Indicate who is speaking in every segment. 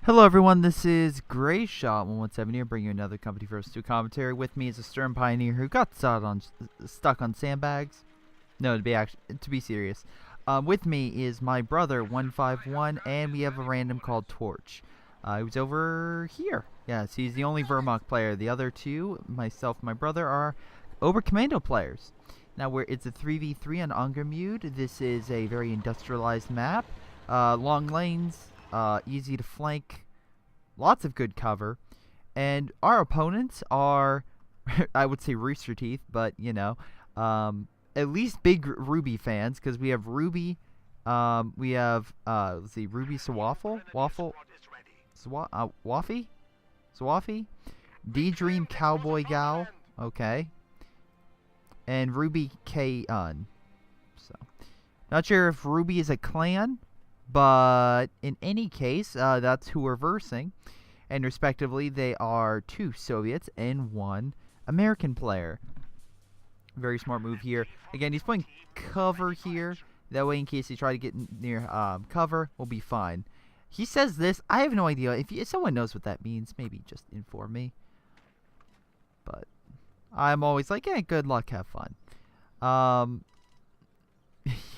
Speaker 1: Hello everyone, this is Greyshot 117 here, bringing you another Company First 2 commentary. With me is a stern pioneer who got stuck on sandbags. No, to be serious. With me is my brother 151, and we have a random called Torch. Who's over here. Yes, he's the only Vermont player. The other two, myself and my brother, are Ober Commando players. Now, it's a 3v3 on Angermute. This is a very industrialized map. Long lanes. Easy to flank, lots of good cover, and our opponents are, I would say Rooster Teeth, but you know, at least big RWBY fans, because we have RWBY, we have let's see, RWBY Swaffy, D-Dream Cowboy Gal, okay, and RWBY K-Un. So, not sure if RWBY is a clan. But in any case, that's who we're versing. And respectively, they are 2 Soviets and 1 American player. Very smart move here. Again, he's putting cover here. That way, in case they try to get near cover, we'll be fine. He says this. I have no idea. If someone knows what that means, maybe just inform me. But I'm always like, yeah, good luck, have fun.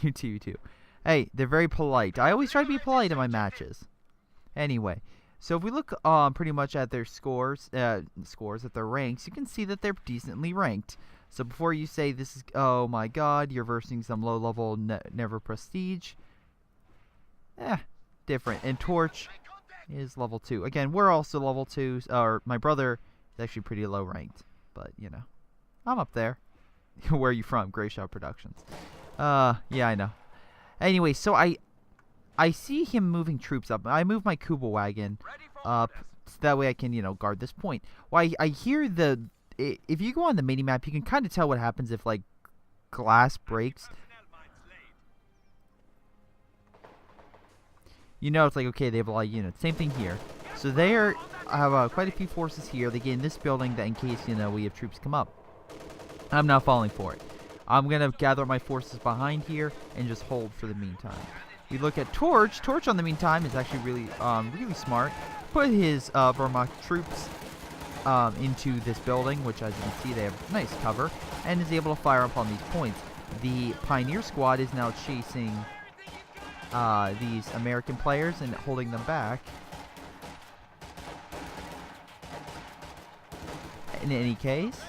Speaker 1: You too. Hey, they're very polite. I always try to be polite in my matches. Anyway, so if we look pretty much at their scores at their ranks, you can see that they're decently ranked. So before you say this is, oh my god, you're versing some low-level never prestige. Different. And Torch is level 2. Again, we're also level 2. Or my brother is actually pretty low ranked. But, you know, I'm up there. Where are you from? Greyshot Productions. Yeah, I know. Anyway, so I see him moving troops up. I move my Kuba wagon up so that way I can, you know, guard this point. Well, I hear if you go on the mini-map, you can kind of tell what happens if, like, glass breaks. You know, it's like, okay, they have a lot of units. Same thing here. So they have quite a few forces here. They get in this building that in case, you know, we have troops come up. I'm not falling for it. I'm going to gather my forces behind here and just hold for the meantime. We look at Torch. Torch, on the meantime, is actually really smart. Put his Vermont troops into this building, which, as you can see, they have nice cover, and is able to fire upon these points. The Pioneer Squad is now chasing these American players and holding them back. In any case...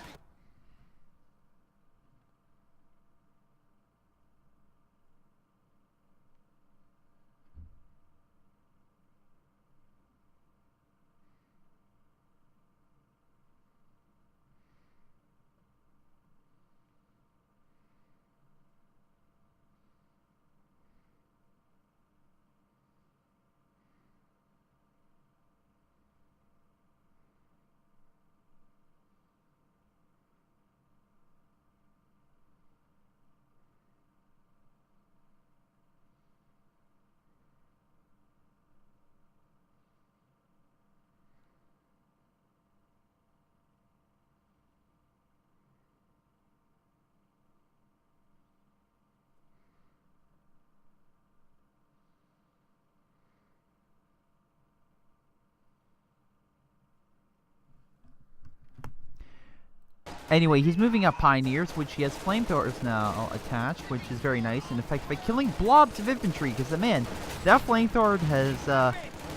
Speaker 1: Anyway, he's moving up Pioneers, which he has flamethrowers now attached, which is very nice and effective by killing blobs of infantry. Because, man, that flamethrower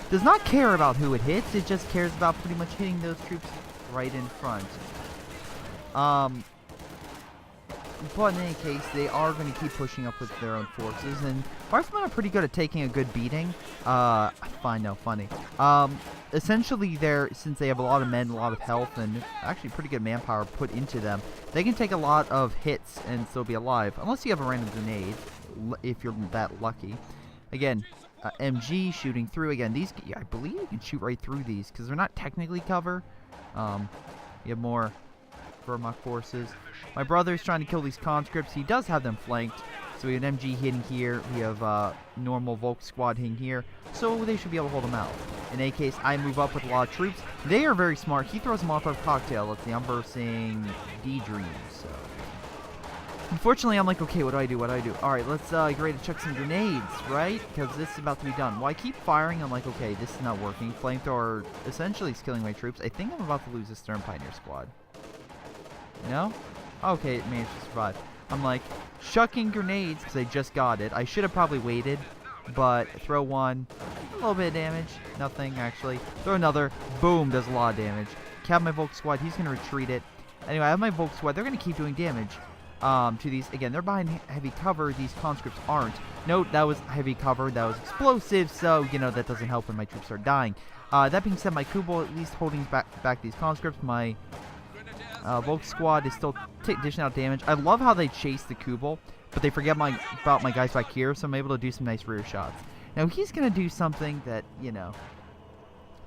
Speaker 1: does not care about who it hits. It just cares about pretty much hitting those troops right in front. But in any case, they are going to keep pushing up with their own forces. And Marksmen are pretty good at taking a good beating. Funny. Essentially, since they have a lot of men, a lot of health, and actually pretty good manpower put into them, they can take a lot of hits and still be alive. Unless you have a random grenade, if you're that lucky. Again, MG shooting through. Again, I believe you can shoot right through these because they're not technically cover. You have more Vermont forces. My brother's trying to kill these conscripts. He does have them flanked. So we have an MG hitting here. We have normal Volk squad hitting here. So they should be able to hold them out. In any case, I move up with a lot of troops. They are very smart. He throws a Molotov cocktail. Let's see, I'm versing D-Dream. So Unfortunately, I'm like, okay, what do I do? What do I do? All right, let's get ready to chuck some grenades, right? Because this is about to be done. Well, I keep firing. I'm like, okay, this is not working. Flamethrower essentially is killing my troops. I think I'm about to lose this Stern Pioneer squad. No? Okay, it managed to survive. I'm like, chucking grenades because I just got it. I should have probably waited, but throw one, a little bit of damage. Nothing, actually. Throw another. Boom, does a lot of damage. Cap my Volk squad. He's going to retreat it. Anyway, I have my Volk squad. They're going to keep doing damage. To these, again, they're behind heavy cover. These conscripts aren't. Note, that was heavy cover. That was explosive, so, you know, that doesn't help when my troops are dying. That being said, my Kubel at least holding back these conscripts. My Volk squad is still dishing out damage. I love how they chase the Kubel, but they forget about my guys back here, so I'm able to do some nice rear shots. Now, he's going to do something that, you know,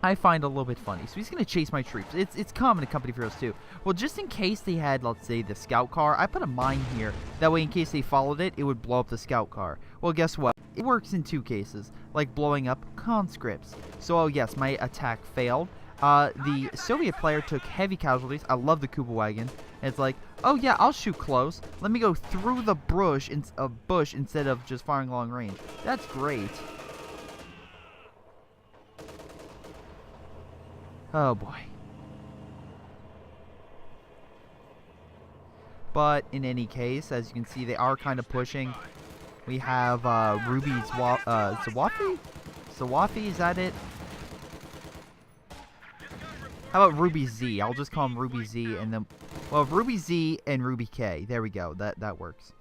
Speaker 1: I find a little bit funny. So he's going to chase my troops. It's common in Company of Heroes too. Well, just in case they had, let's say, the scout car, I put a mine here. That way, in case they followed it, it would blow up the scout car. Well, guess what? It works in two cases, like blowing up conscripts. So, oh yes, my attack failed. The Soviet player took heavy casualties. I love the Kuba wagon. And it's like, oh yeah, I'll shoot close. Let me go through the bush instead of just firing long range. That's great. Oh boy. But in any case, as you can see, they are kind of pushing. We have RWBY's Zawafi? Zawafi, is that it? How about RWBY Z? I'll just call him RWBY Z and then, well, RWBY Z and RWBY K. There we go. That works.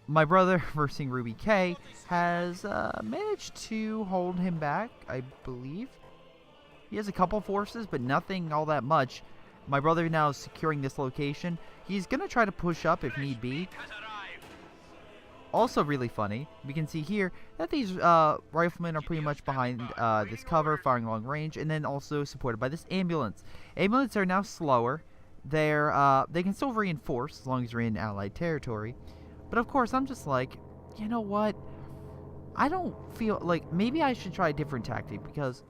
Speaker 1: My brother versus RWBY K has managed to hold him back, I believe. He has a couple forces, but nothing all that much. My brother now is securing this location. He's going to try to push up if need be. Also really funny, we can see here that these riflemen are pretty much behind this cover, firing long range, and then also supported by this ambulance. Ambulance are now slower. They can still reinforce as long as you're in Allied territory. But of course, I'm just like, you know what? I don't feel like maybe I should try a different tactic because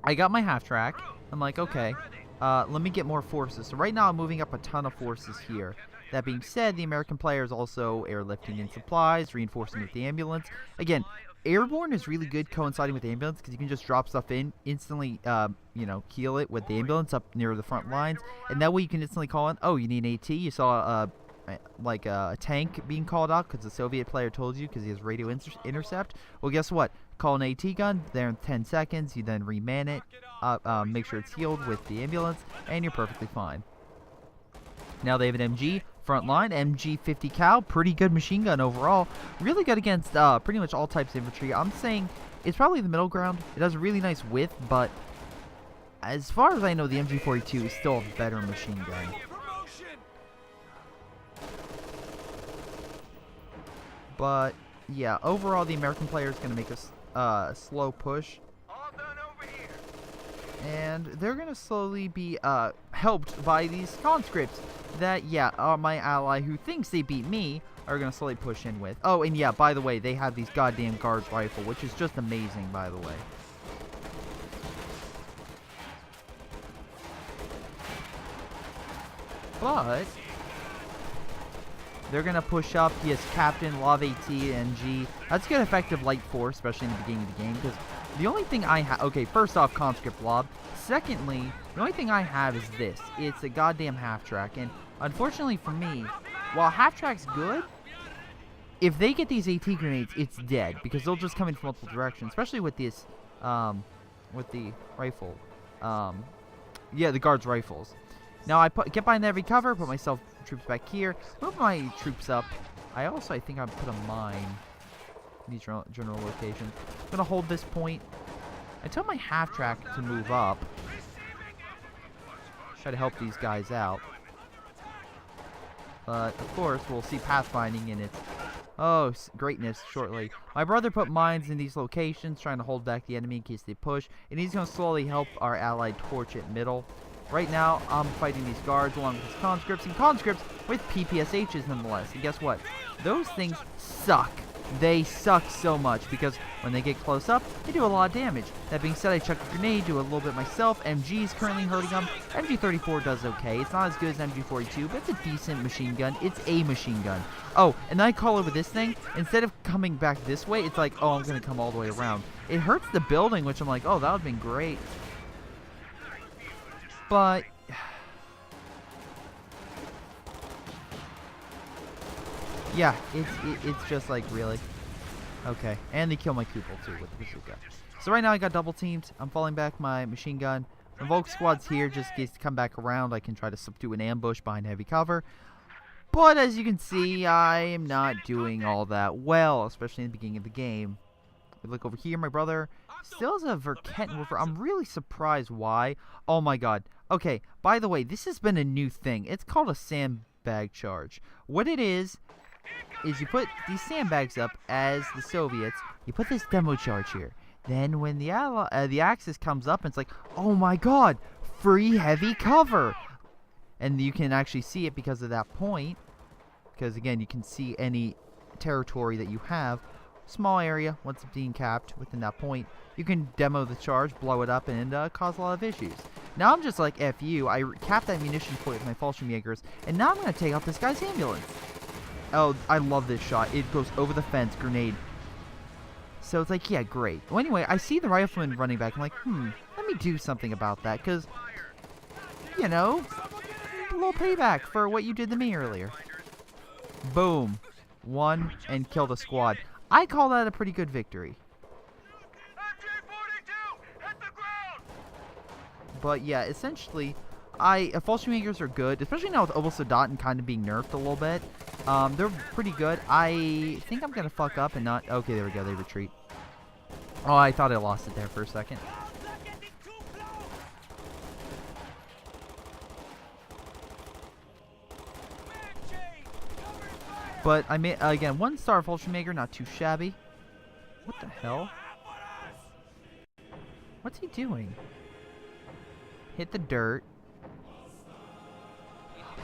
Speaker 1: I got my half track. I'm like, okay, let me get more forces. So right now I'm moving up a ton of forces here. That being said, the American player is also airlifting in supplies, reinforcing with the ambulance. Again, airborne is really good coinciding with the ambulance because you can just drop stuff in, instantly, you know, keel it with the ambulance up near the front lines. And that way you can instantly call in, oh, you need an AT. You saw like a tank being called out because the Soviet player told you because he has radio intercept. Well, guess what? Call an AT gun there in 10 seconds. You then reman it, make sure it's healed with the ambulance, and you're perfectly fine. Now they have an MG front line, MG 50 cal, pretty good machine gun overall. Really good against pretty much all types of infantry. I'm saying it's probably the middle ground. It has a really nice width, but as far as I know, the MG 42 is still a better machine gun. But yeah, overall the American player is going to make a slow push. And they're going to slowly be helped by these conscripts that, yeah, my ally who thinks they beat me are going to slowly push in with. Oh, and yeah, by the way, they have these goddamn guards rifle, which is just amazing, by the way. But they're going to push up. He has Captain, Lav AT, NG. That's good effective light force, especially in the beginning of the game, because the only thing I have... Okay, first off, conscript lob. Secondly, the only thing I have is this. It's a goddamn half-track. And unfortunately for me, while half-track's good, if they get these AT grenades, it's dead. Because they'll just come in from multiple directions. Especially with this, with the rifle. Yeah, the guards' rifles. Now, I get behind every cover, put myself troops back here, move my troops up. I think I put a mine in these general locations. I'm going to hold this point. I tell my half-track to move up. Try to help these guys out. But, of course, we'll see pathfinding in its, oh, greatness shortly. My brother put mines in these locations, trying to hold back the enemy in case they push. And he's going to slowly help our allied torch at middle. Right now, I'm fighting these guards along with these conscripts. And conscripts with PPSHs, nonetheless. And guess what? Those things suck. they suck so much because when they get close up, they do a lot of damage. That being said, I chuck a grenade, do a little bit myself. MG is currently hurting them. MG34 does okay. It's not as good as MG42, but it's a decent machine gun. It's a machine gun. Oh, and then I call over this thing. Instead of coming back this way, it's like, oh, I'm going to come all the way around. It hurts the building, which I'm like, oh, that would have been great. But yeah, it's just like, really? Okay, and they kill my Kupol too with the bazooka. So right now I got double teamed. I'm falling back my machine gun. The Volk squad's here just in case to come back around. I can try to subdue an ambush behind heavy cover. But as you can see, I am not doing all that well, especially in the beginning of the game. We look over here, my brother still has a Verketten. I'm really surprised why. Oh my god. Okay, by the way, this has been a new thing. It's called a sandbag charge. What it is you put these sandbags up as the Soviets. You put this demo charge here. Then when the Axis comes up, it's like, oh my god, free heavy cover. And you can actually see it because of that point. Because again, you can see any territory that you have. Small area, once it's being capped within that point, you can demo the charge, blow it up, and cause a lot of issues. Now I'm just like, F you. I capped that munition point with my Fallschirmjägers, and now I'm going to take out this guy's ambulance. Oh, I love this shot. It goes over the fence, grenade. So it's like, yeah, great. Well, anyway, I see the rifleman running back. I'm like, let me do something about that, because, you know, a little payback for what you did to me earlier. Boom. One, and kill the squad. I call that a pretty good victory. But yeah, essentially, Fallschirmjägers are good, especially now with Obersoldaten kind of being nerfed a little bit. They're pretty good. I think I'm going to fuck up and not... Okay, there we go. They retreat. Oh, I thought I lost it there for a second. But I made, again, 1-star Fallschirmjäger, not too shabby. What the hell? What's he doing? Hit the dirt.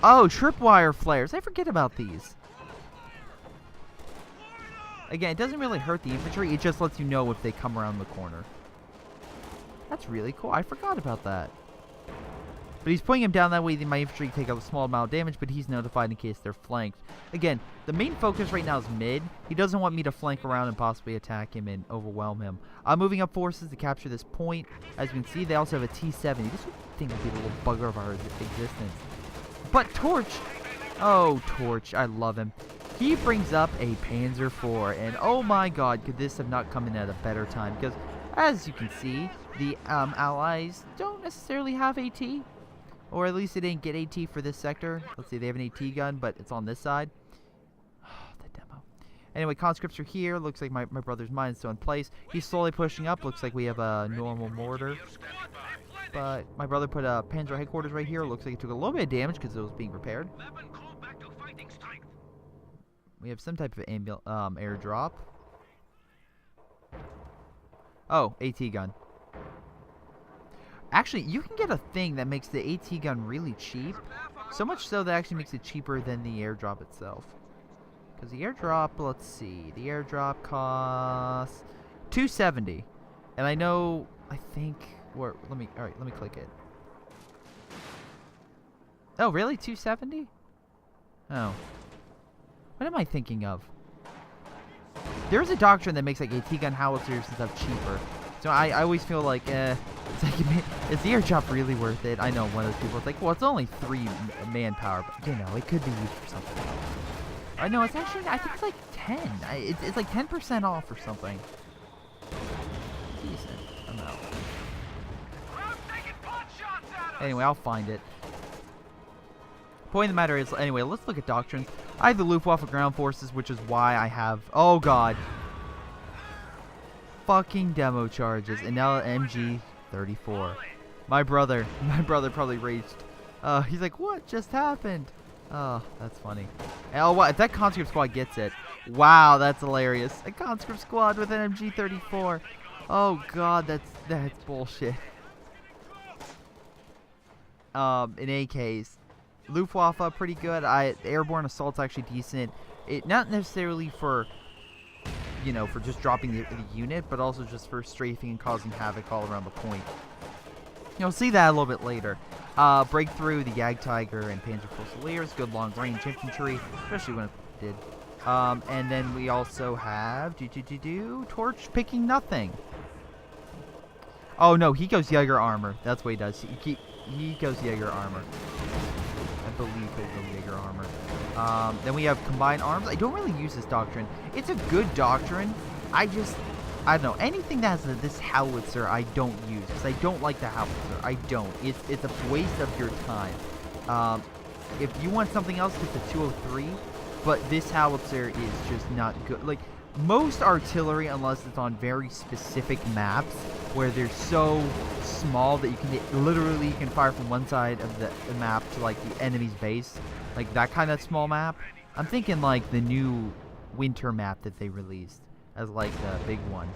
Speaker 1: Oh, tripwire flares. I forget about these. Again, it doesn't really hurt the infantry. It just lets you know if they come around the corner. That's really cool. I forgot about that. But he's putting him down that way. My infantry take a small amount of damage, but he's notified in case they're flanked. Again, the main focus right now is mid. He doesn't want me to flank around and possibly attack him and overwhelm him. I'm moving up forces to capture this point. As you can see, they also have a T-70. This thing would be the little bugger of our existence. But Torch, oh, Torch, I love him. He brings up a Panzer IV, and oh my god, could this have not come in at a better time? Because, as you can see, the Allies don't necessarily have AT. Or at least they didn't get AT for this sector. Let's see, they have an AT gun, but it's on this side. The demo. Anyway, conscripts are here. Looks like my brother's mine is still in place. He's slowly pushing up. Looks like we have a normal mortar. But my brother put a Panzer headquarters right here. Looks like it took a little bit of damage because it was being repaired. We have some type of airdrop. Oh, AT gun. Actually, you can get a thing that makes the AT gun really cheap. So much so that actually makes it cheaper than the airdrop itself. Because the airdrop, let's see. The airdrop costs $270. And I know, I think, alright, let me click it. Oh, really? $270? Oh. What am I thinking of? There's a doctrine that makes like AT gun howitzers and stuff cheaper. So I always feel like, it's like, is the airdrop really worth it? I know one of those people is like, well, it's only 3 manpower, but you know, it could be used for something else. I know, it's actually, I think it's like 10. It's like 10% off or something. Decent amount. Anyway, I'll find it. Point of the matter is, anyway, let's look at doctrines. I have the Luftwaffe ground forces, which is why I have, oh god, fucking demo charges, and now MG34. My brother probably raged. He's like, what just happened? Oh, that's funny. Oh, what? If that conscript squad gets it, wow, that's hilarious. A conscript squad with an MG34. Oh god, that's bullshit. In any case, Luftwaffe pretty good. Airborne assault's actually decent. It not necessarily for you know, for just dropping the unit, but also just for strafing and causing havoc all around the point. You'll see that a little bit later. Breakthrough, the Jagdtiger and Panzer Fusiliers, good long-range infantry, especially when it did. And then we also have Torch picking nothing. Oh no, he goes Jaeger armor. That's what he does. He goes Jaeger armor. I believe he'll go Jaeger armor. Then we have combined arms. I don't really use this doctrine. It's a good doctrine. I don't know. Anything that has this howitzer, I don't use. Because I don't like the howitzer. I don't. It's a waste of your time. If you want something else, it's a 203. But this howitzer is just not good. Like, most artillery, unless it's on very specific maps, where they're so small that you can literally you can fire from one side of the map to, like, the enemy's base. Like, that kind of small map. I'm thinking, like, the new winter map that they released as, like, the big one.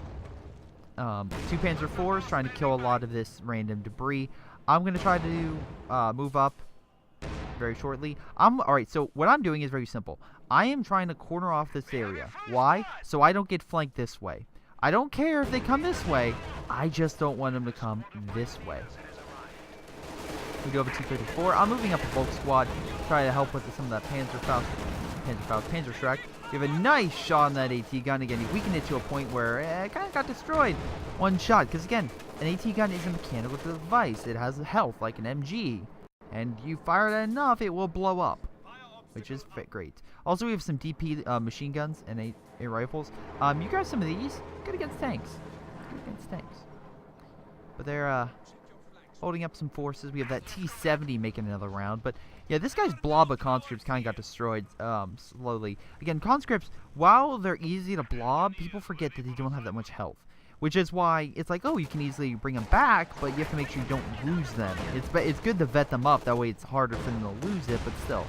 Speaker 1: 2 Panzer IVs trying to kill a lot of this random debris. I'm going to try to move up very shortly. Alright, so what I'm doing is very simple. I am trying to corner off this area. Why? So I don't get flanked this way. I don't care if they come this way. I just don't want them to come this way. We do have a T-34. I'm moving up a bulk squad. Try to help with some of that Panzer Shrek. You have a nice shot on that AT gun. Again, you weaken it to a point where it kind of got destroyed. One shot. Because again, an AT gun is a mechanical device. It has health like an MG. And you fire it enough, it will blow up. Which is great. Also, we have some DP machine guns and A rifles. You grab some of these. Good against tanks. Good against tanks. But they're holding up some forces. We have that T-70 making another round. But yeah, this guy's blob of conscripts kind of got destroyed slowly. Again, conscripts, while they're easy to blob, people forget that they don't have that much health. Which is why it's like, oh, you can easily bring them back, but you have to make sure you don't lose them. It's good to vet them up. That way it's harder for them to lose it, but still.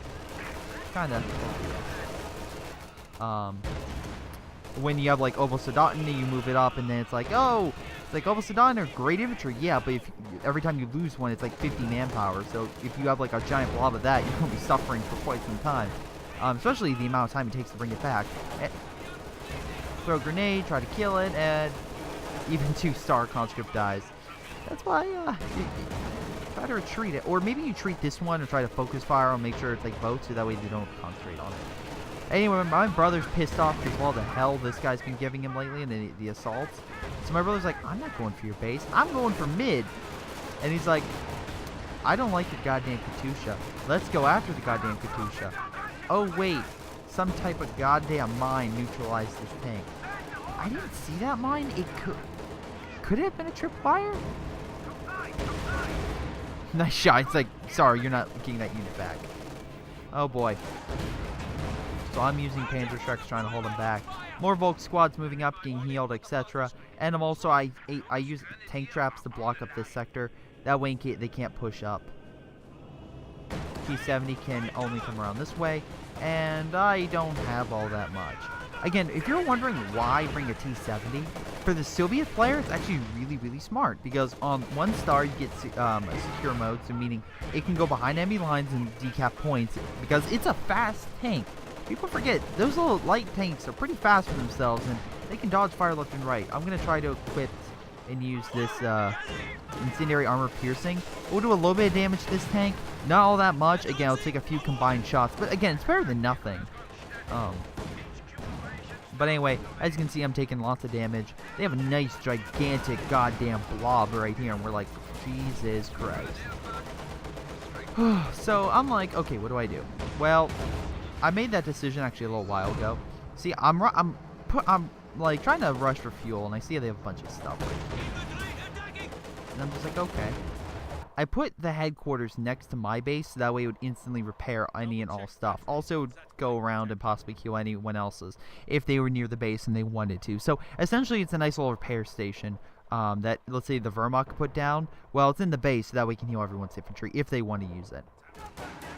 Speaker 1: Kind of. When you have, like, Obosodatn, you move it up, and then it's like, oh, it's like Obosodatn are great infantry. Yeah, but every time you lose one, it's like 50 manpower. So if you have, like, a giant blob of that, you're going to be suffering for quite some time. Especially the amount of time it takes to bring it back. Throw a grenade, try to kill it, and even 2-star conscript dies. That's why you try to retreat it. Or maybe you treat this one and try to focus fire and make sure it's like both, so that way they don't concentrate on it. Anyway, my brother's pissed off because of all the hell this guy's been giving him lately and the assaults. So my brother's like, I'm not going for your base. I'm going for mid. And he's like, I don't like the goddamn Katusha. Let's go after the goddamn Katusha. Oh, wait. Some type of goddamn mine neutralized this tank. I didn't see that mine. It could it have been a tripwire? Nice shot. It's like, sorry, you're not getting that unit back. Oh boy. So I'm using Panzer Shreks trying to hold them back. More Volk squads moving up, getting healed, etc. And I'm also I use tank traps to block up this sector. That way they can't push up. T-70 can only come around this way, and I don't have all that much. Again, if you're wondering why bring a T-70, for the Soviet player, it's actually really, really smart. Because on 1 star, you get a secure mode, so meaning it can go behind enemy lines and decap points. Because it's a fast tank. People forget, those little light tanks are pretty fast for themselves, and they can dodge fire left and right. I'm going to try to equip and use this incendiary armor piercing. We'll do a little bit of damage to this tank. Not all that much. Again, I'll take a few combined shots. But again, it's better than nothing. But anyway, as you can see, I'm taking lots of damage. They have a nice, gigantic, goddamn blob right here, and we're like, Jesus Christ. So I'm like, okay, what do I do? Well, I made that decision actually a little while ago. See, I'm like trying to rush for fuel, and I see they have a bunch of stuff right here. And I'm just like, okay. I put the headquarters next to my base, so that way it would instantly repair any and all stuff. Also, it would go around and possibly kill anyone else's if they were near the base and they wanted to. So, essentially, it's a nice little repair station that, let's say, the Wehrmacht could put down. Well, it's in the base, so that way it can heal everyone's infantry if they want to use it.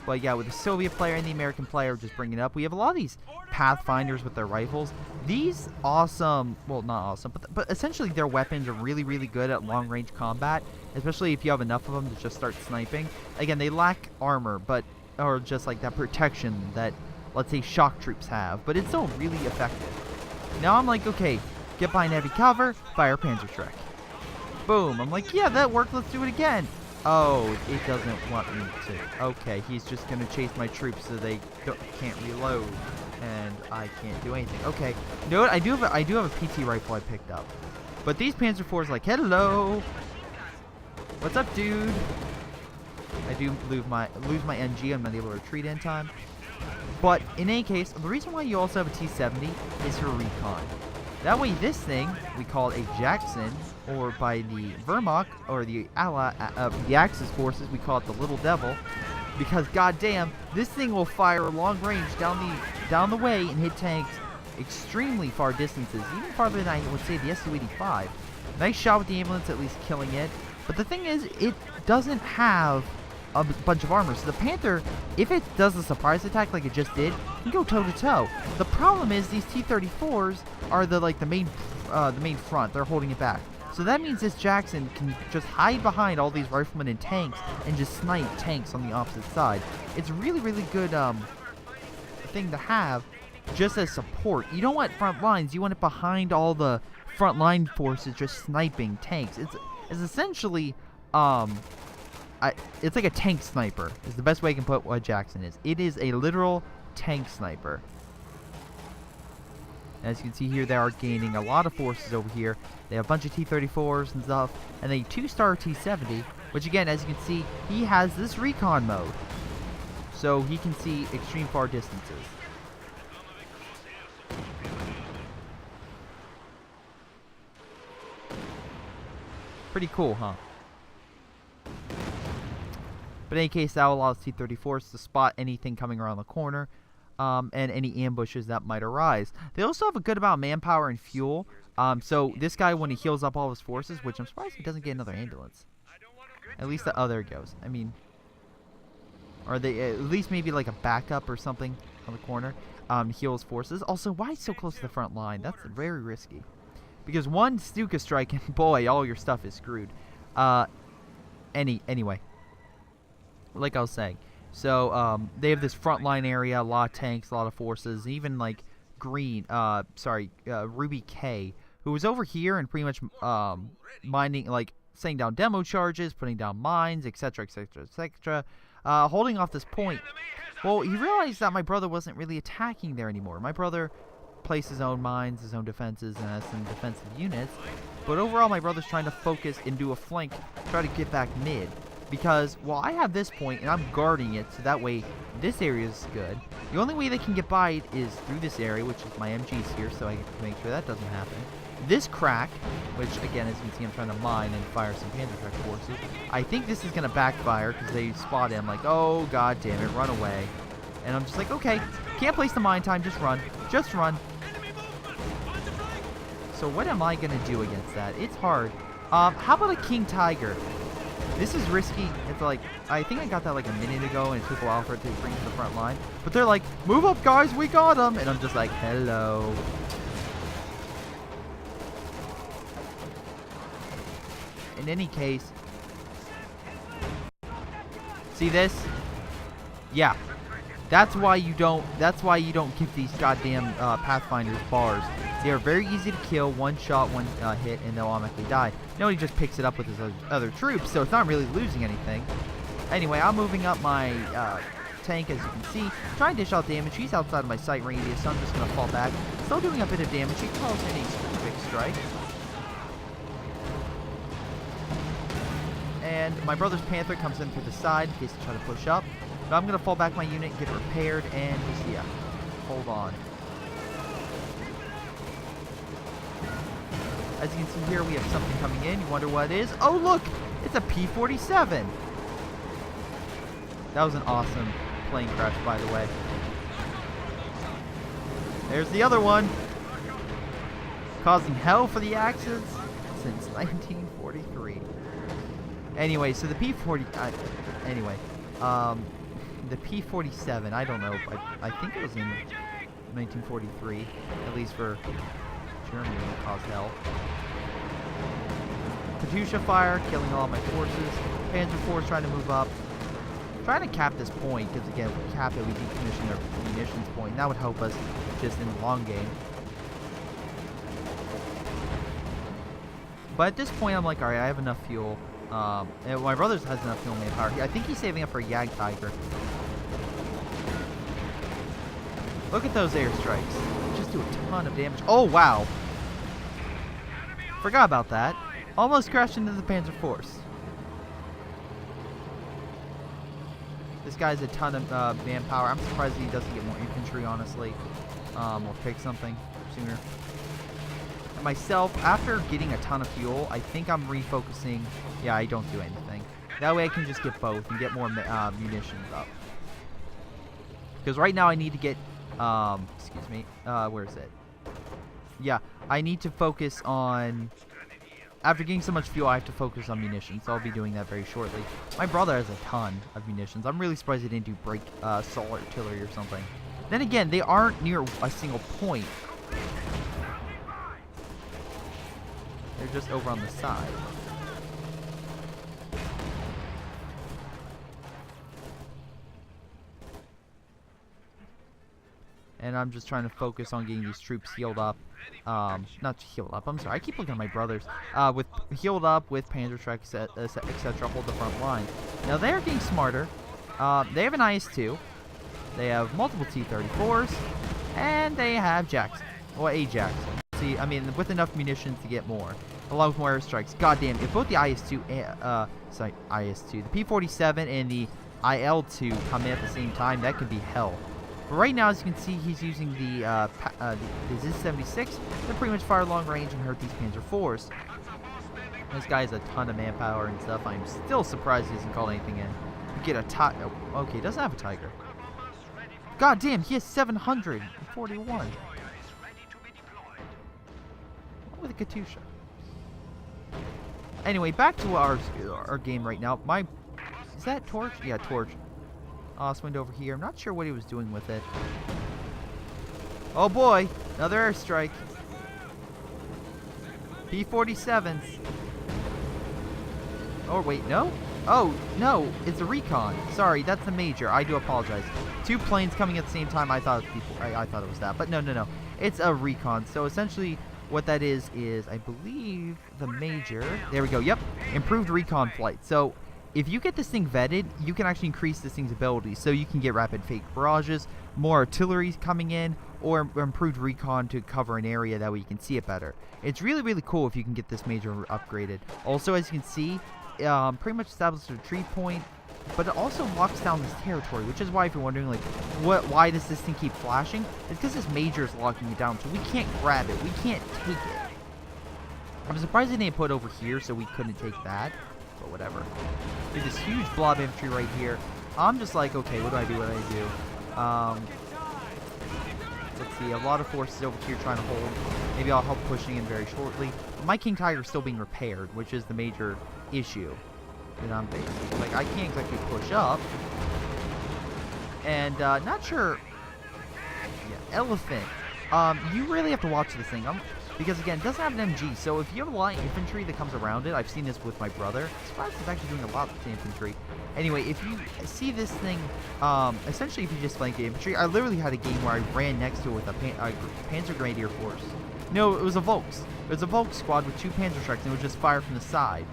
Speaker 1: But yeah, with the Soviet player and the American player just bringing it up, we have a lot of these Pathfinders with their rifles. These awesome, well, not awesome, but essentially their weapons are really, really good at long-range combat, especially if you have enough of them to just start sniping. Again, they lack armor, or just like that protection that, let's say, shock troops have, but it's still really effective. Now I'm like, okay, get behind heavy cover, fire Panzerschreck. Boom. I'm like, yeah, that worked. Let's do it again. Oh, it doesn't want me to. Okay, he's just going to chase my troops so they can't reload. And I can't do anything. Okay. You know what? I do have a PT rifle I picked up. But these Panzer IVs are like, hello. What's up, dude? I do lose my MG. I'm not able to retreat in time. But in any case, the reason why you also have a T-70 is for recon. That way, this thing, we call it a Jackson, or by the Wehrmacht, or the the Axis forces, we call it the Little Devil, because goddamn, this thing will fire long range down the way and hit tanks extremely far distances, even farther than I would say the Su-85. Nice shot with the ambulance, at least killing it. But the thing is, it doesn't have a bunch of armor. So the Panther, if it does a surprise attack like it just did, can go toe to toe. The problem is these T-34s are the main front. They're holding it back. So that means this Jackson can just hide behind all these riflemen and tanks and just snipe tanks on the opposite side. It's a really, really good thing to have just as support. You don't want front lines. You want it behind all the front line forces just sniping tanks. It's essentially it's like a tank sniper is the best way I can put what Jackson is. It is a literal tank sniper. As you can see here, they are gaining a lot of forces over here. They have a bunch of T-34s and stuff, and a 2-star T-70, which again, as you can see, he has this recon mode. So he can see extreme far distances. Pretty cool, huh? But in any case, that allows T-34s to spot anything coming around the corner, and any ambushes that might arise. They also have a good amount of manpower and fuel. So this guy, when he heals up all of his forces, which I'm surprised he doesn't get another ambulance. At least the other goes. I mean, or they at least maybe like a backup or something on the corner. Heals forces. Also, why so close to the front line? That's very risky. Because one Stuka strike and boy, all your stuff is screwed. Anyway. Like I was saying, so they have this frontline area, a lot of tanks, a lot of forces, even like RWBY K, who was over here and pretty much mining, like setting down demo charges, putting down mines, etc., etc., etc., holding off this point. Well, he realized that my brother wasn't really attacking there anymore. My brother placed his own mines, his own defenses, and has some defensive units, but overall my brother's trying to focus and do a flank, try to get back mid. Because, well, I have this point, and I'm guarding it, so that way this area is good. The only way they can get by it is through this area, which is my MG's here, so I can make sure that doesn't happen. This crack, which, again, as you can see, I'm trying to mine and fire some Panzerschreck forces. I think this is going to backfire, because they spot him, like, oh, god damn it, run away. And I'm just like, okay, can't place the mine time, just run. Just run. So what am I going to do against that? It's hard. How about a King Tiger? This is risky. It's like, I think I got that like a minute ago, and it took a while for it to bring to the front line. But they're like, move up, guys, we got them. And I'm just like, hello. In any case, see this? Yeah. That's why you don't give these goddamn Pathfinders bars. They are very easy to kill, one shot, one hit, and they'll automatically die. Nobody just picks it up with his other troops, so it's not really losing anything. Anyway, I'm moving up my tank, as you can see, trying to dish out damage. He's outside of my sight radius, so I'm just going to fall back. Still doing a bit of damage. He calls in a quick strike. And my brother's Panther comes in through the side in case they try to push up. But I'm going to fall back my unit, get it repaired, and just, yeah, hold on. As you can see here, we have something coming in. You wonder what it is? Oh, look! It's a P-47! That was an awesome plane crash, by the way. There's the other one. Causing hell for the Axis since 1943. Anyway, so the P-40... the P-47, I don't know. I think it was in 1943, at least for Germany, it caused hell. Katyusha fire, killing all my forces. Panzer IV trying to move up. Trying to cap this point, because again, if we cap it, we decommission their munitions point. And that would help us just in the long game. But at this point, I'm like, alright, I have enough fuel. And my brother has enough fuel manpower. I think he's saving up for a Jagdtiger. Look at those airstrikes. They just do a ton of damage. Oh, wow. Forgot about that. Almost crashed into the Panzer Force. This guy's a ton of manpower. I'm surprised he doesn't get more infantry, honestly. Or pick something sooner. And myself, after getting a ton of fuel, I think I'm refocusing. Yeah, I don't do anything. That way I can just get both and get more munitions up. Because right now I need to get... excuse me. Where is it? Yeah, I need to focus on... After getting so much fuel, I have to focus on munitions, so I'll be doing that very shortly. My brother has a ton of munitions. I'm really surprised he didn't do break assault artillery or something. Then again, they aren't near a single point. They're just over on the side. And I'm just trying to focus on getting these troops healed up. Not healed up, I'm sorry. I keep looking at my brothers. With healed up with Panzer trucks, etc. Hold the front line. Now they're getting smarter. They have an IS-2. They have multiple T-34s. And they have Jackson. Or a Jackson. See, I mean, with enough munitions to get more. Along with more airstrikes. God damn, if both the IS-2, the P-47 and the IL-2 come in at the same time, that could be hell. But right now, as you can see, he's using the ZIS-76 to pretty much fire long range and hurt these Panzer IVs. This guy has a ton of manpower and stuff. I'm still surprised he hasn't called anything in. You get a Tiger. Oh, okay, he doesn't have a Tiger. God damn, he has 741. With a Katyusha. Anyway, back to our game right now. Is that Torch? Yeah, Torch. Oswind over here. I'm not sure what he was doing with it. Oh boy, another airstrike. P-47s. Oh wait, no? Oh, no, it's a recon. Sorry, that's the major. I do apologize. Two planes coming at the same time. I thought it was that, but no. It's a recon. So essentially what that is I believe the major. There we go. Yep. Improved recon flight. So if you get this thing vetted, you can actually increase this thing's abilities. So you can get rapid fake barrages, more artillery coming in, or improved recon to cover an area that way you can see it better. It's really, really cool if you can get this major upgraded. Also, as you can see, pretty much established a retreat point, but it also locks down this territory, which is why if you're wondering, like, why does this thing keep flashing? It's because this major is locking it down, so we can't grab it. We can't take it. I'm surprised they didn't put it over here so we couldn't take that. But whatever. There's this huge blob infantry right here. I'm just like, okay, what do I do? Let's see, a lot of forces over here trying to hold. Maybe I'll help pushing in very shortly. My King Tiger is still being repaired, which is the major issue that I'm facing. Like, I can't exactly push up. And, not sure. Yeah, Elephant. You really have to watch this thing. Because, again, it doesn't have an MG, so if you have a lot of infantry that comes around it, I've seen this with my brother. I'm surprised it's actually doing a lot with the infantry. Anyway, if you see this thing, essentially if you just flank the infantry, I literally had a game where I ran next to it with a Panzer Grenadier Force. No, it was a Volks. It was a Volks squad with 2 Panzer trucks, and it would just fire from the side.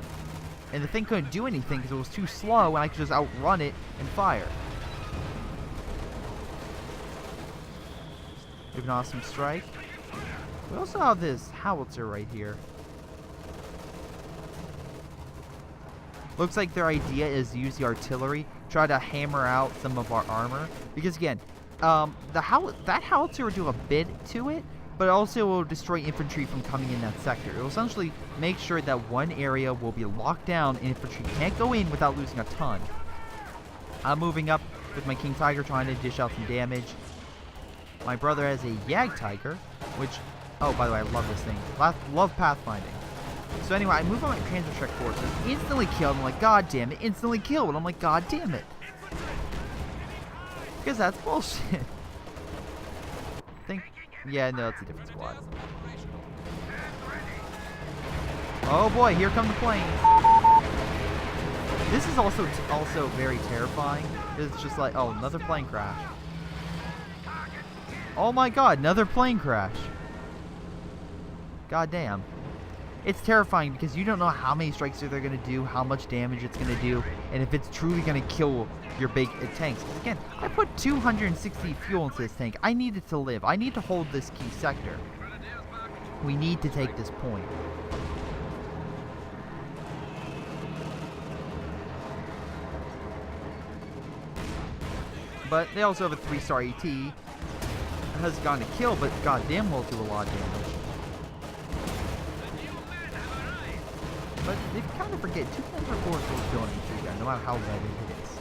Speaker 1: And the thing couldn't do anything because it was too slow, and I could just outrun it and fire. We have an awesome strike. We also have this howitzer right here. Looks like their idea is to use the artillery, try to hammer out some of our armor. Because again, that howitzer will do a bit to it, but also will destroy infantry from coming in that sector. It will essentially make sure that one area will be locked down and infantry can't go in without losing a ton. I'm moving up with my King Tiger trying to dish out some damage. My brother has a Jagdtiger, which... Oh, by the way, I love this thing. Love pathfinding. So anyway, I move on my Panzer Trek forces. Instantly killed. I'm like, God damn it. Instantly killed. I'm like, God damn it. Because that's bullshit. Yeah, no, it's a different squad. Oh boy, here come the planes. This is also very terrifying. It's just like, oh, another plane crash. Oh my God, another plane crash. God damn. it's terrifying because you don't know how many strikes they're going to do, how much damage it's going to do, and if it's truly going to kill your big tanks. Again, I put 260 fuel into this tank. I need it to live. I need to hold this key sector. We need to take this point. But they also have a 3-star AT. Has gone to kill, but goddamn will do a lot of damage. But they kind of forget, 2 Panzer IVs will kill an AT gun, no matter how bad it is.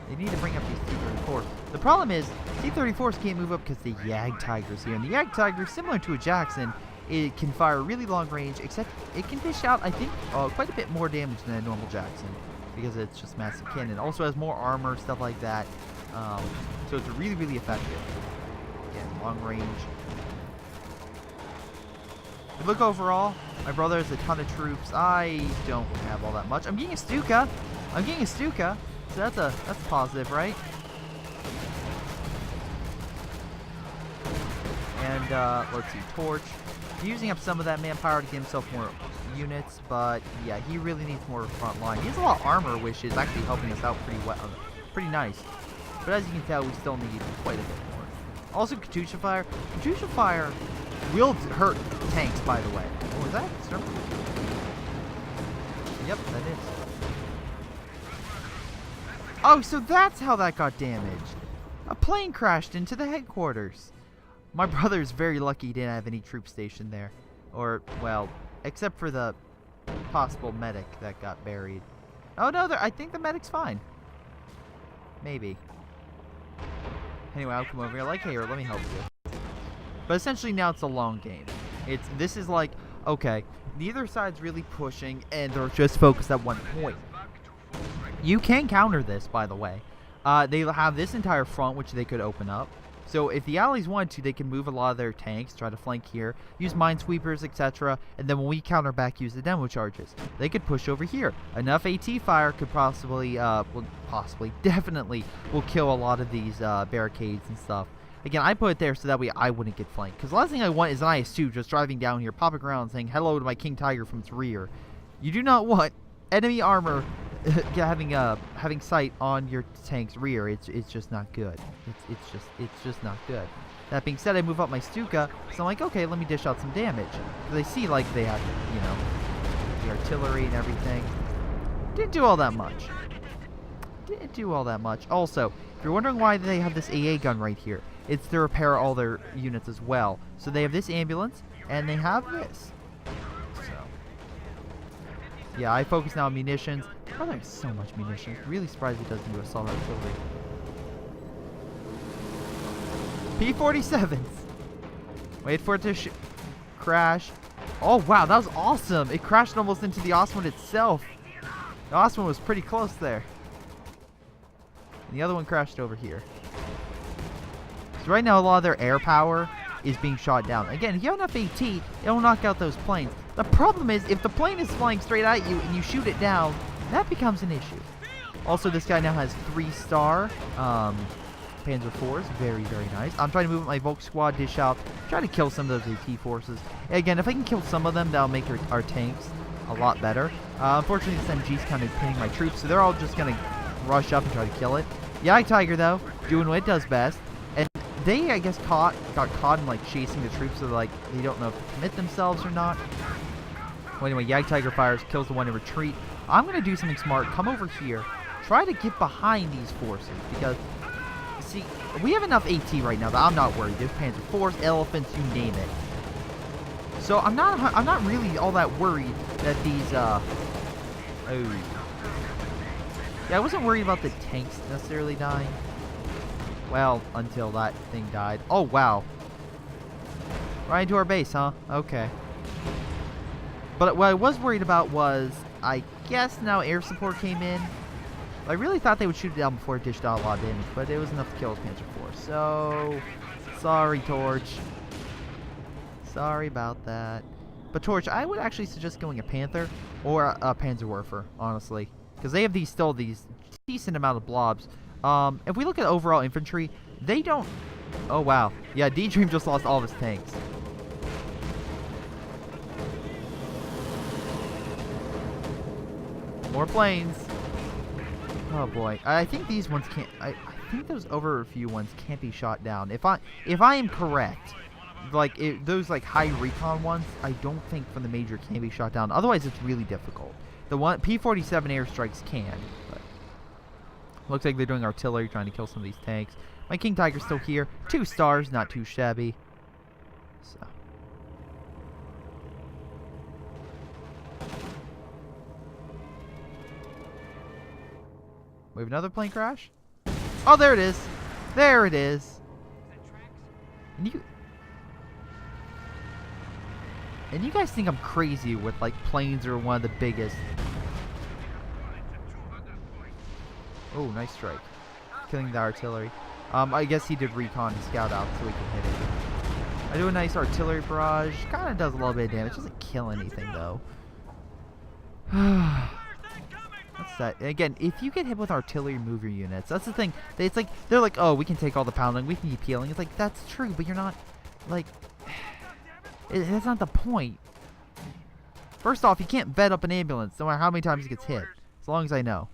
Speaker 1: They need to bring up these T-34s. The problem is, T-34s can't move up because the Jagdtiger's here. And the Jagdtiger, similar to a Jackson, it can fire really long range, except it can dish out, I think, quite a bit more damage than a normal Jackson. Because it's just massive cannon. Also has more armor, stuff like that. So it's really, really effective. Again, long range. If you look overall, my brother has a ton of troops. I don't have all that much. I'm getting a Stuka. So that's positive, right? And let's see, Torch. He's using up some of that manpower to get himself more units, but yeah, he really needs more front line. He has a lot of armor, which is actually helping us out pretty nice. But as you can tell, we still need quite a bit more. Also, Katyusha fire. Katyusha fire will hurt tanks, by the way. Oh, is that Storm? Yep, that is. Oh, so that's how that got damaged. A plane crashed into the headquarters. My brother's very lucky he didn't have any troops stationed there. Or, well, except for the possible medic that got buried. Oh, no, I think the medic's fine. Maybe. Anyway, I'll come over here like, hey, let me help you. But essentially now it's a long game. This is like, okay, neither side's really pushing, and they're just focused at one point. You can counter this, by the way. They have this entire front, which they could open up. So if the Allies want to, they can move a lot of their tanks, try to flank here, use minesweepers, etc. And then when we counter back, use the demo charges. They could push over here. Enough AT fire could definitely will kill a lot of these barricades and stuff. Again, I put it there so that way I wouldn't get flanked. Because the last thing I want is an IS-2 just driving down here, popping around, saying hello to my King Tiger from its rear. You do not want enemy armor having sight on your tank's rear. It's just not good. It's just not good. That being said, I move up my Stuka, so I'm like, okay, let me dish out some damage. They see like they have, you know, the artillery and everything. Didn't do all that much. Also, if you're wondering why they have this AA gun right here, it's to repair all their units as well. So they have this ambulance, and they have this. So, yeah, I focus now on munitions. Oh, there's so much munitions. Really surprised he doesn't do assault artillery. P-47s. Wait for it to crash. Oh, wow, that was awesome. It crashed almost into the Osman itself. The Osman was pretty close there. And the other one crashed over here. So right now, a lot of their air power is being shot down. Again, if you have enough AT, it'll knock out those planes. The problem is, if the plane is flying straight at you and you shoot it down, that becomes an issue. Also, this guy now has 3-star Panzer IVs. Very, very nice. I'm trying to move up my Volk squad, dish out, try to kill some of those AT forces. Again, if I can kill some of them, that'll make our tanks a lot better. Unfortunately, this MG's kind of pinning my troops, so they're all just going to rush up and try to kill it. Jagdtiger, though, doing what it does best. And they, I guess, got caught in, like, chasing the troops, so, like, they don't know if to commit themselves or not. Well, anyway, Jagdtiger fires, kills the one in retreat. I'm going to do something smart. Come over here. Try to get behind these forces, because, see, we have enough AT right now that I'm not worried. There's Panzer IVs, elephants, you name it. So I'm not really all that worried that these, oh. Yeah, I wasn't worried about the tanks necessarily dying. Well, until that thing died. Oh, wow. Right into our base, huh? Okay. But what I was worried about was, I guess now air support came in. I really thought they would shoot it down before it dished out a lot of damage, but it was enough to kill Panzer IV. So, sorry, Torch. Sorry about that. But Torch, I would actually suggest going a Panther or a Panzerwerfer, honestly. Because they have these decent amount of blobs. If we look at overall infantry, they don't... Oh, wow. Yeah, D-Dream just lost all of his tanks. More planes. Oh boy. I think these ones can't. I think those overview ones can't be shot down. If I am correct, like those like high recon ones, I don't think from the major can be shot down. Otherwise, it's really difficult. The one P-47 airstrikes can. But looks like they're doing artillery, trying to kill some of these tanks. My King Tiger's still here. 2 stars, not too shabby. So. We have another plane crash? Oh, there it is. There it is. And you guys think I'm crazy with like planes are one of the biggest. Oh, nice strike. Killing the artillery. I guess he did recon and scout out so we can hit it. I do a nice artillery barrage. Kind of does a little bit of damage. Doesn't kill anything though. What's that? Again, if you get hit with artillery, move your units. That's the thing. It's like they're like, oh, we can take all the pounding, we can keep healing. It's like that's true, but you're not like. That's not the point. First off, you can't vet up an ambulance, no matter how many times it gets hit, as long as I know.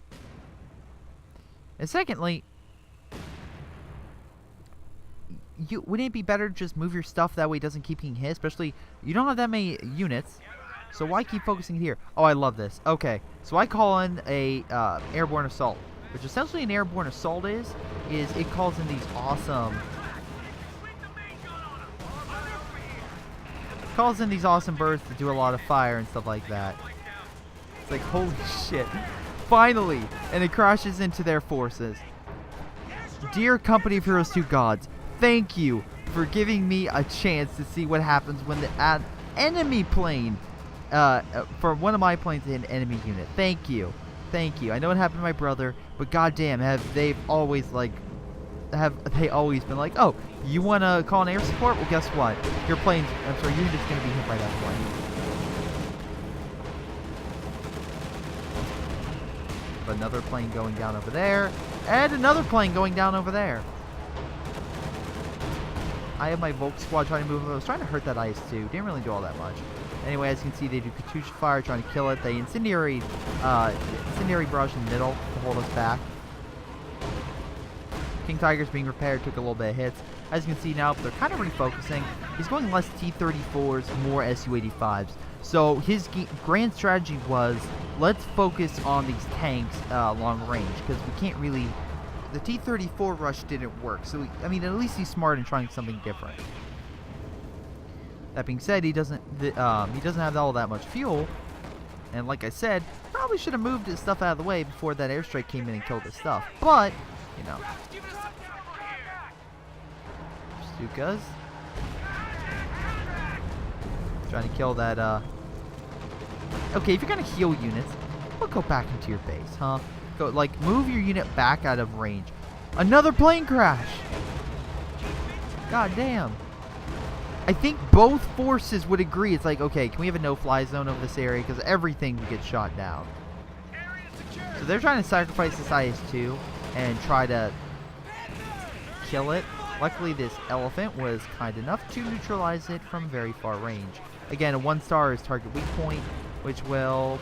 Speaker 1: And secondly, wouldn't it be better to just move your stuff that way it doesn't keep getting hit? Especially, you don't have that many units, so why keep focusing here? Oh, I love this. Okay, so I call in a airborne assault, which essentially an airborne assault is it calls in these awesome birds to do a lot of fire and stuff like that. It's like, holy shit. Finally! And it crashes into their forces. Dear Company of Heroes 2 gods, thank you for giving me a chance to see what happens when the enemy plane, for one of my planes hit an enemy unit. Thank you. Thank you. I know it happened to my brother, but goddamn, have they always been like, oh, you want to call an air support? Well, guess what? Your unit's going to be hit by that plane. Another plane going down over there, and another plane going down over there. I have my Volk squad trying to move. I was trying to hurt that IS-2. Didn't really do all that much. Anyway, as you can see, they do Katyusha fire, trying to kill it. They incendiary barrage in the middle to hold us back. King Tiger's being repaired, took a little bit of hits. As you can see now, they're kind of refocusing. He's going less T-34s, more Su-85s. So his grand strategy was, let's focus on these tanks long range, because we can't really. The T-34 rush didn't work. So I mean, at least he's smart in trying something different. That being said, he doesn't have all that much fuel, and like I said, probably should have moved his stuff out of the way before that airstrike came in and killed his stuff. But you know, Stukas trying to kill that. Okay, if you're gonna heal units, we'll go back into your base, huh? Go, like, move your unit back out of range. Another plane crash! God damn. I think both forces would agree. It's like, okay, can we have a no-fly zone over this area? Because everything would get shot down. So they're trying to sacrifice this IS-2 and try to kill it. Luckily, this elephant was kind enough to neutralize it from very far range. Again, a 1-star is target weak point, which will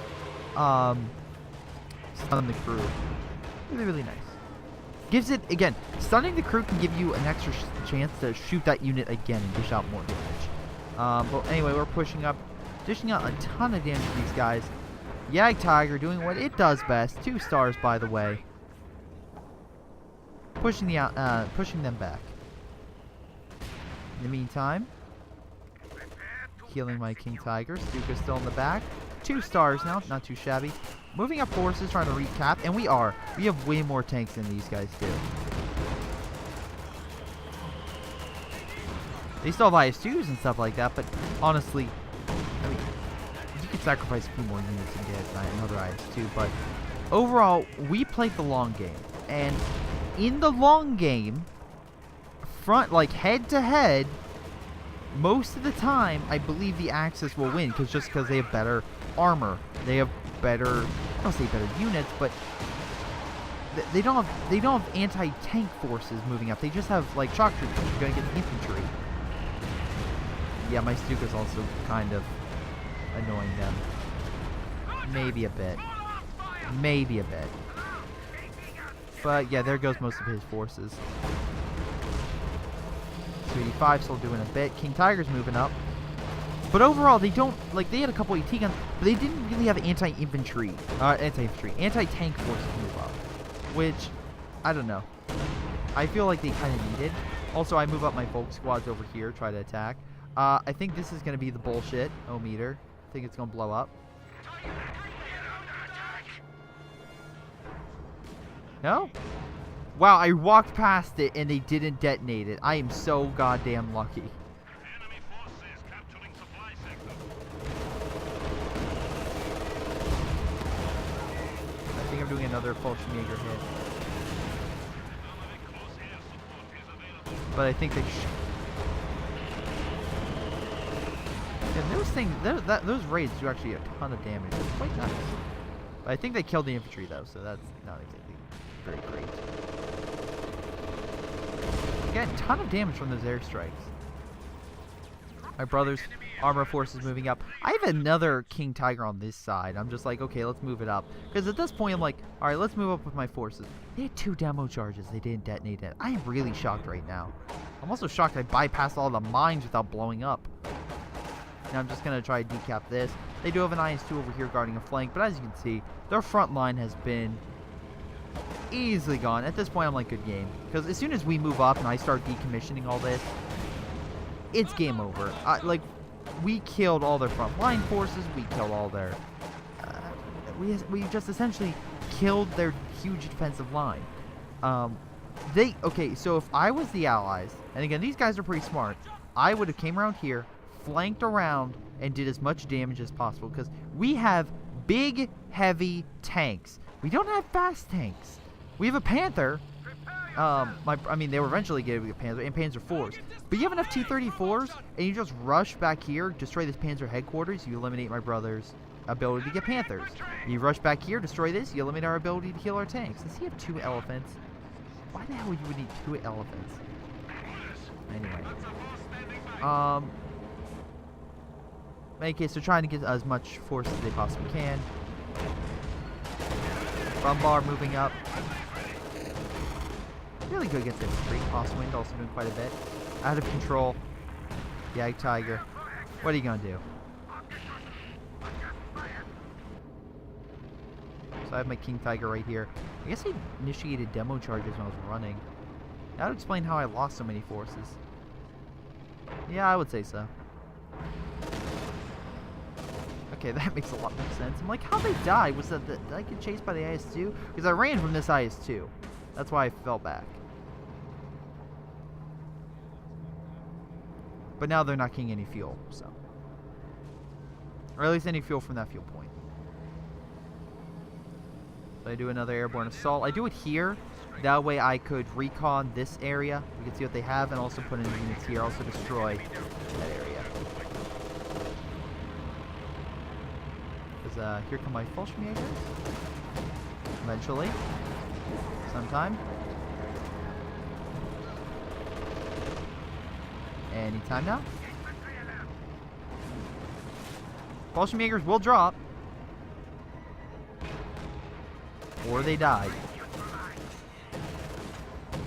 Speaker 1: stun the crew. Really, really nice. Gives it, again, stunning the crew can give you an extra chance to shoot that unit again and dish out more damage. But anyway, we're pushing up, dishing out a ton of damage to these guys. Jagdtiger doing what it does best. 2 stars, by the way. Pushing them back. In the meantime, healing my King Tiger. Stuka's still in the back. 2 stars now, not too shabby. Moving up forces, trying to recap, and we have way more tanks than these guys do. They still have IS-2s and stuff like that, but honestly, I mean, you could sacrifice a few more units and get another IS-2, but overall, we played the long game, and in the long game, like head to head, most of the time, I believe the Axis will win, just because they have better armor. They have better, I don't say better units, but they don't have anti-tank forces moving up. They just have like shock troops. You're gonna get the infantry. Yeah, my Stuka's also kind of annoying them. Maybe a bit. maybe a bit. But yeah, there goes most of his forces. 285 still doing a bit. King Tiger's moving up. But overall, they don't, like, they had a couple AT guns, but they didn't really have anti-tank forces move up. Which, I don't know. I feel like they kind of needed. Also, I move up my Volk squads over here, try to attack. I think this is going to be the bullshit O-meter. I think it's going to blow up. No? Wow, I walked past it and they didn't detonate it. I am so goddamn lucky. I think I'm doing another Fallschirmjäger hit. But I think they and those raids do actually a ton of damage. It's quite nice. But I think they killed the infantry though, so that's not exactly very great. Again, ton of damage from those airstrikes. My brother's armor force is moving up. I have another King Tiger on this side. I'm just like, okay, let's move it up. Because at this point, I'm like, all right, let's move up with my forces. They had 2 demo charges. They didn't detonate it. I am really shocked right now. I'm also shocked I bypassed all the mines without blowing up. Now I'm just going to try to decap this. They do have an IS-2 over here guarding a flank, but as you can see, their front line has been easily gone. At this point, I'm like, good game. Because as soon as we move up and I start decommissioning all this, it's game over. Like, we killed all their front line forces. We killed all their... we just essentially killed their huge defensive line. Okay, so if I was the Allies, and again, these guys are pretty smart, I would have came around here, flanked around, and did as much damage as possible. Because we have big, heavy tanks. We don't have fast tanks. We have a Panther. I mean, they were eventually getting a Panther and Panzer IVs. But you have enough T-34s, and you just rush back here, destroy this Panzer headquarters, you eliminate my brother's ability to get Panthers. You rush back here, destroy this, you eliminate our ability to heal our tanks. Does he have 2 elephants? Why the hell would you need 2 elephants? Anyway. In any case, they're trying to get as much force as they possibly can. Rumbar moving up. Really good against infantry. Crosswind also doing quite a bit. Out of control. Jagdtiger. What are you going to do? So I have my King Tiger right here. I guess I initiated demo charges when I was running. That would explain how I lost so many forces. Yeah, I would say so. Okay, that makes a lot more sense. I'm like, how'd they die? Was that did I get chased by the IS-2? Because I ran from this IS-2. That's why I fell back. But now they're not getting any fuel, so. Or at least any fuel from that fuel point. So I do another airborne assault. I do it here. That way I could recon this area. We can see what they have and also put in units here. Also destroy that area. Because here come my Fallschirmjägers. Eventually. Sometime. Anytime now. Fallschirmjägers will drop. Or they died.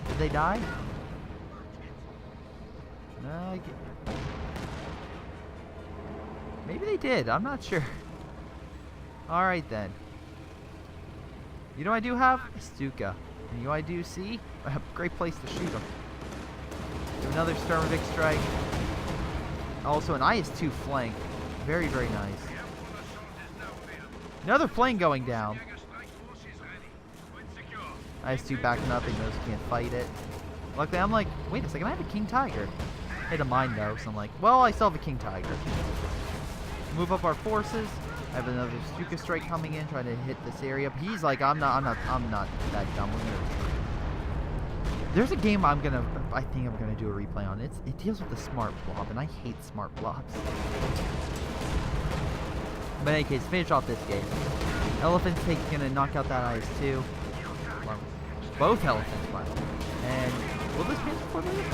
Speaker 1: Did they die? No, maybe they did. I'm not sure. Alright then. You know what I do have? A Stuka. And you know what I do see? I have a great place to shoot them. Another Sturmovik strike. Also an IS-2 flank. Very, very nice. Another plane going down. IS-2 backing up, and those can't fight it. Luckily, I'm like, wait a second, I have a King Tiger. Hit a mine though, so I'm like, well, I still have a King Tiger. Move up our forces. I have another Stuka strike coming in, trying to hit this area. But he's like, I'm not that dumb. There's a game I think I'm gonna do a replay on. It deals with the smart blob, and I hate smart blobs. But in any case, finish off this game. Elephant's gonna knock out that IS-2. Well, both elephants, by the way. And will this Panzer IV live?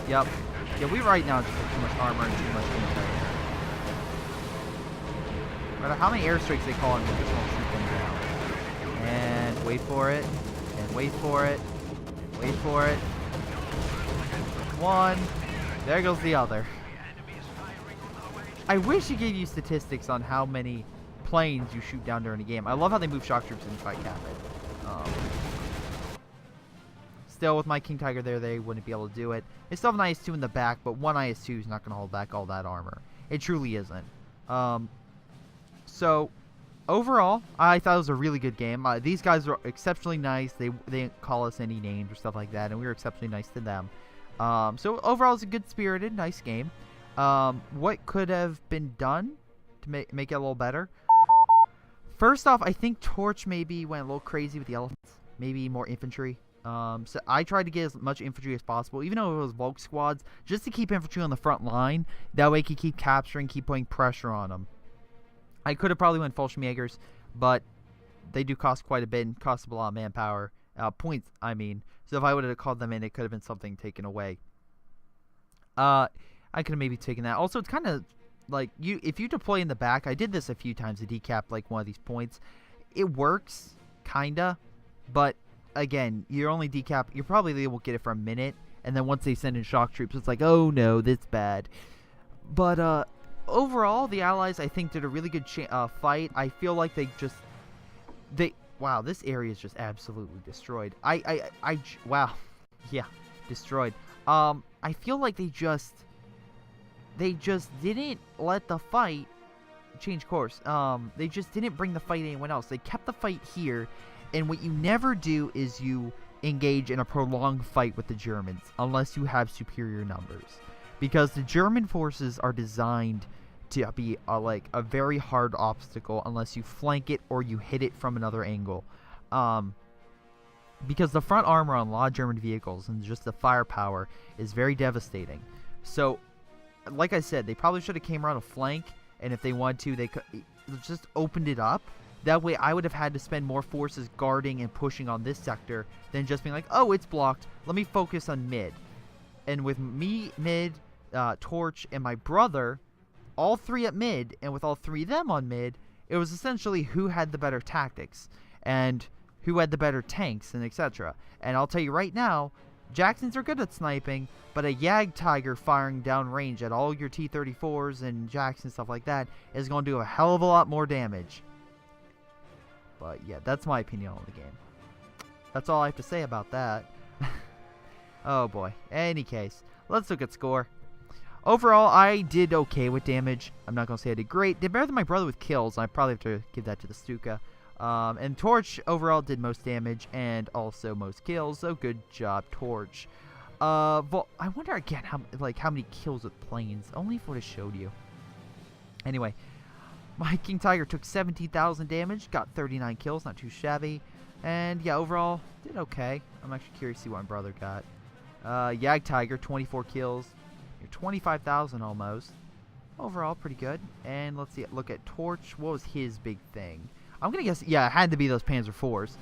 Speaker 1: Yep. Yeah, we right now just have too much armor and too much military. No matter how many airstrikes they call on me, I just won't shoot them down. And wait for it. And wait for it. And wait for it. One. There goes the other. I wish it gave you statistics on how many planes you shoot down during a game. I love how they move shock troops and fight cap it. Still, with my King Tiger there, they wouldn't be able to do it. They still have an IS-2 in the back, but one IS-2 is not going to hold back all that armor. It truly isn't. So, overall, I thought it was a really good game. These guys were exceptionally nice. They didn't call us any names or stuff like that, and we were exceptionally nice to them. So, overall, it's a good-spirited, nice game. What could have been done to make it a little better? First off, I think Torch maybe went a little crazy with the elephants. Maybe more infantry. So I tried to get as much infantry as possible, even though it was Volk squads, just to keep infantry on the front line. That way, I could keep capturing, keep putting pressure on them. I could have probably went Fallschirmjägers, but they do cost quite a bit and cost a lot of manpower. Points, I mean. So if I would have called them in, it could have been something taken away. I could have maybe taken that. Also, it's kind of like, if you deploy in the back, I did this a few times to decap like one of these points. It works, kinda, but again, you're only you're probably able to get it for a minute, and then once they send in shock troops, it's like, oh no, that's bad. But overall, the Allies, I think, did a really good fight. I feel like wow, this area is just absolutely destroyed. Wow, yeah, destroyed. I feel like they just didn't let the fight change course. They just didn't bring the fight to anyone else. They kept the fight here. And what you never do is you engage in a prolonged fight with the Germans unless you have superior numbers. Because the German forces are designed to be like a very hard obstacle unless you flank it or you hit it from another angle. Because the front armor on a lot of German vehicles and just the firepower is very devastating. So, like I said, they probably should have came around a flank, and if they wanted to, they could just opened it up. That way, I would have had to spend more forces guarding and pushing on this sector than just being like, oh, it's blocked. Let me focus on mid. And with me, mid, Torch, and my brother, all three at mid, and with all three of them on mid, it was essentially who had the better tactics and who had the better tanks and etc. And I'll tell you right now, Jacksons are good at sniping, but a Jagdtiger firing down range at all your T-34s and Jackson stuff like that is going to do a hell of a lot more damage. But yeah, that's my opinion on the game. That's all I have to say about that. Oh boy. Any case, let's look at score. Overall, I did okay with damage. I'm not going to say I did great. Did better than my brother with kills. I probably have to give that to the Stuka. And Torch overall did most damage and also most kills. So good job, Torch. Well, I wonder again how many kills with planes. Only if it would have showed you. Anyway. My King Tiger took 17,000 damage, got 39 kills, not too shabby. And yeah, overall, did okay. I'm actually curious to see what my brother got. Jagdtiger, 24 kills, 25,000 almost. Overall, pretty good. And let's see, look at Torch. What was his big thing? I'm going to guess, yeah, it had to be those Panzer IVs.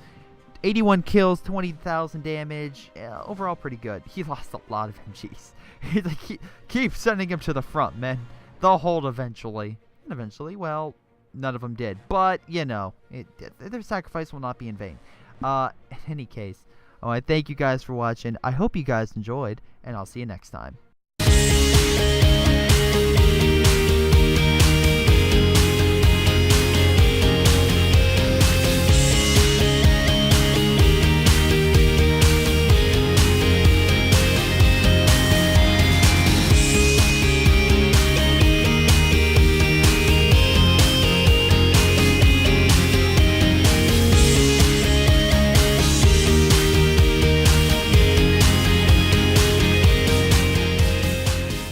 Speaker 1: 81 kills, 20,000 damage. Yeah, overall, pretty good. He lost a lot of MGs. Keep sending him to the front, man. They'll hold eventually. And eventually, well, none of them did. But, you know, their sacrifice will not be in vain. In any case, I want to thank you guys for watching. I hope you guys enjoyed, and I'll see you next time.